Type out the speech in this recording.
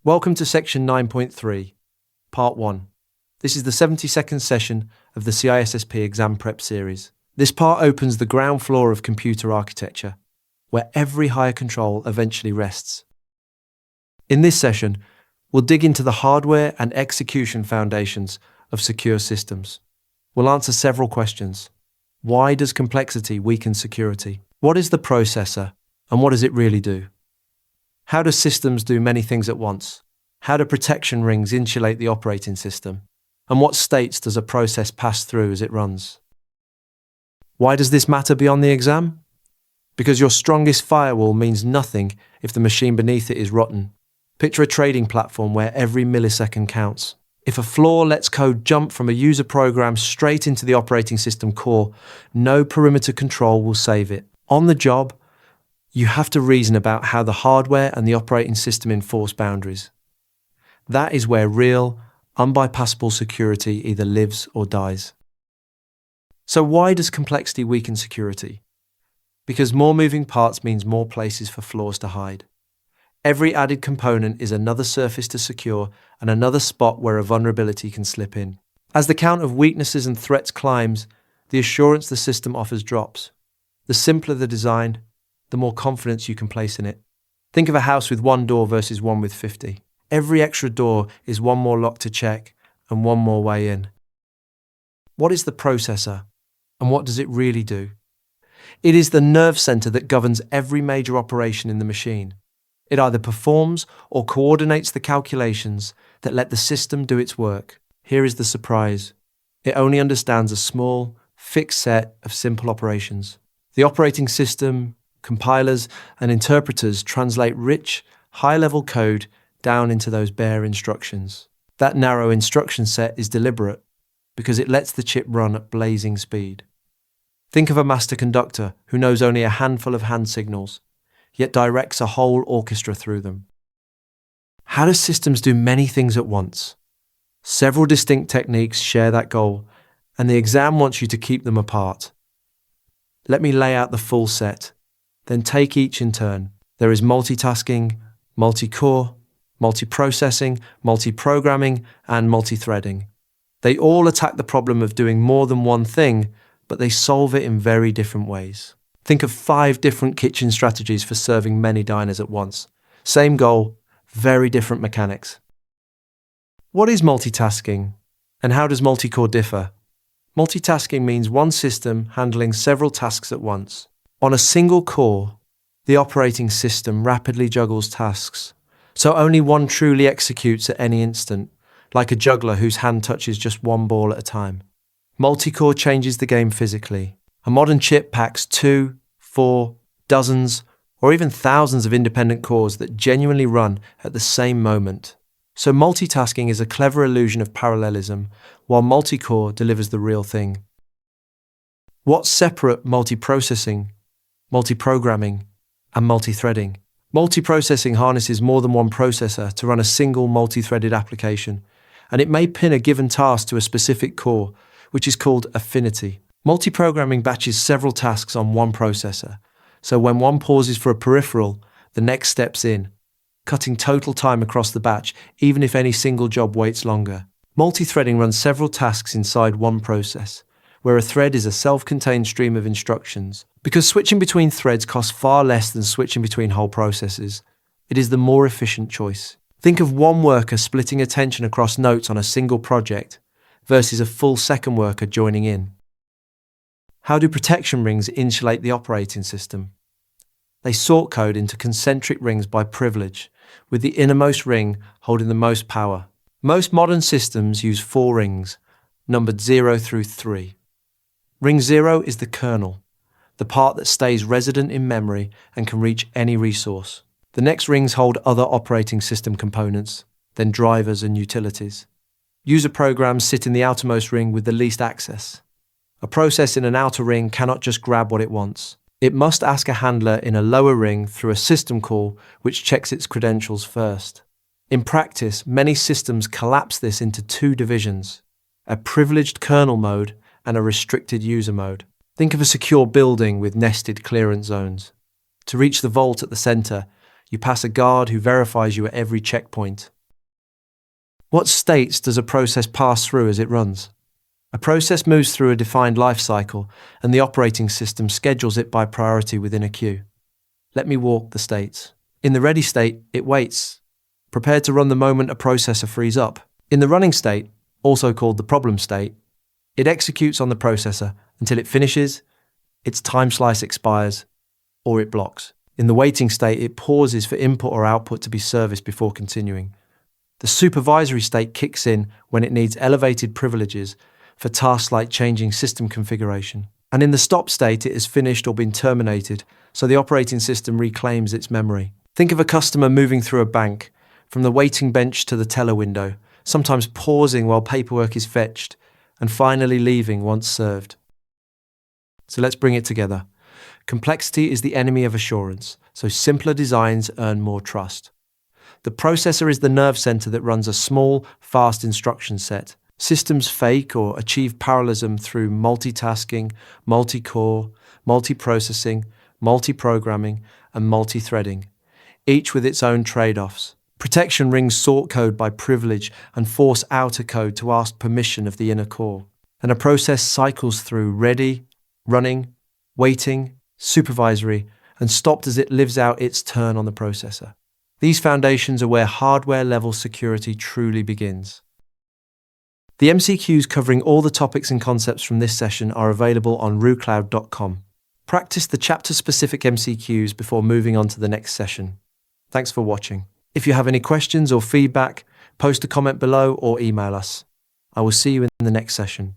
Welcome to Section 9.3, Part 1. This is the 72nd session of the CISSP exam prep series. This part opens the ground floor of computer architecture, where every higher control eventually rests. In this session, we'll dig into the hardware and execution foundations of secure systems. We'll answer several questions. Why does complexity weaken security? What is the processor, and what does it really do? How do systems do many things at once? How do protection rings insulate the operating system? And what states does a process pass through as it runs? Why does this matter beyond the exam? Because your strongest firewall means nothing if the machine beneath it is rotten. Picture a trading platform where every millisecond counts. If a flaw lets code jump from a user program straight into the operating system core, no perimeter control will save it. On the job, you have to reason about how the hardware and the operating system enforce boundaries. That is where real, unbypassable security either lives or dies. So why does complexity weaken security? Because more moving parts means more places for flaws to hide. Every added component is another surface to secure and another spot where a vulnerability can slip in. As the count of weaknesses and threats climbs, the assurance the system offers drops. The simpler the design, the more confidence you can place in it. Think of a house with one door versus one with 50. Every extra door is one more lock to check and one more way in. What is the processor, and what does it really do? It is the nerve center that governs every major operation in the machine. It either performs or coordinates the calculations that let the system do its work. Here is the surprise. It only understands a small, fixed set of simple operations. The operating system, compilers, and interpreters translate rich, high-level code down into those bare instructions. That narrow instruction set is deliberate because it lets the chip run at blazing speed. Think of a master conductor who knows only a handful of hand signals, yet directs a whole orchestra through them. How do systems do many things at once? Several distinct techniques share that goal, and the exam wants you to keep them apart. Let me lay out the full set, then take each in turn. There is multitasking, multicore, multiprocessing, multiprogramming, and multithreading. They all attack the problem of doing more than one thing, but they solve it in very different ways. Think of 5 different kitchen strategies for serving many diners at once. Same goal, very different mechanics. What is multitasking, and how does multicore differ? Multitasking means one system handling several tasks at once. On a single core, the operating system rapidly juggles tasks, so only one truly executes at any instant, like a juggler whose hand touches just one ball at a time. Multicore changes the game physically. A modern chip packs 2, 4, dozens, or even thousands of independent cores that genuinely run at the same moment. So multitasking is a clever illusion of parallelism, while multicore delivers the real thing. What separate multiprocessing, multiprogramming, and multithreading? Multiprocessing harnesses more than one processor to run a single multi-threaded application, and it may pin a given task to a specific core, which is called affinity. Multiprogramming batches several tasks on one processor, so when one pauses for a peripheral, the next steps in, cutting total time across the batch, even if any single job waits longer. Multithreading runs several tasks inside one process, where a thread is a self-contained stream of instructions. Because switching between threads costs far less than switching between whole processes, it is the more efficient choice. Think of one worker splitting attention across notes on a single project versus a full second worker joining in. How do protection rings insulate the operating system? They sort code into concentric rings by privilege, with the innermost ring holding the most power. Most modern systems use 4 rings, numbered 0 through 3. Ring 0 is the kernel, the part that stays resident in memory and can reach any resource. The next rings hold other operating system components, then drivers and utilities. User programs sit in the outermost ring with the least access. A process in an outer ring cannot just grab what it wants. It must ask a handler in a lower ring through a system call which checks its credentials first. In practice, many systems collapse this into 2 divisions, a privileged kernel mode and a restricted user mode. Think of a secure building with nested clearance zones. To reach the vault at the center, You pass a guard who verifies you at every checkpoint. What states does a process pass through as it runs? A process moves through a defined life cycle, and the operating system schedules it by priority within a queue. Let me walk the states. In the ready state, it waits, prepared to run the moment a processor frees up. In the running state, also called the problem state, it executes on the processor until it finishes, its time slice expires, or it blocks. In the waiting state, it pauses for input or output to be serviced before continuing. The supervisory state kicks in when it needs elevated privileges for tasks like changing system configuration. And in the stop state, it has finished or been terminated, so the operating system reclaims its memory. Think of a customer moving through a bank, from the waiting bench to the teller window, sometimes pausing while paperwork is fetched, and finally leaving once served. So let's bring it together. Complexity is the enemy of assurance, so simpler designs earn more trust. The processor is the nerve center that runs a small, fast instruction set. Systems fake or achieve parallelism through multitasking, multicore, multiprocessing, multiprogramming, and multithreading, each with its own trade-offs. Protection rings sort code by privilege and force outer code to ask permission of the inner core. And a process cycles through ready, running, waiting, supervisory, and stopped as it lives out its turn on the processor. These foundations are where hardware-level security truly begins. The MCQs covering all the topics and concepts from this session are available on rucloud.com. Practice the chapter-specific MCQs before moving on to the next session. Thanks for watching. If you have any questions or feedback, post a comment below or email us. I will see you in the next session.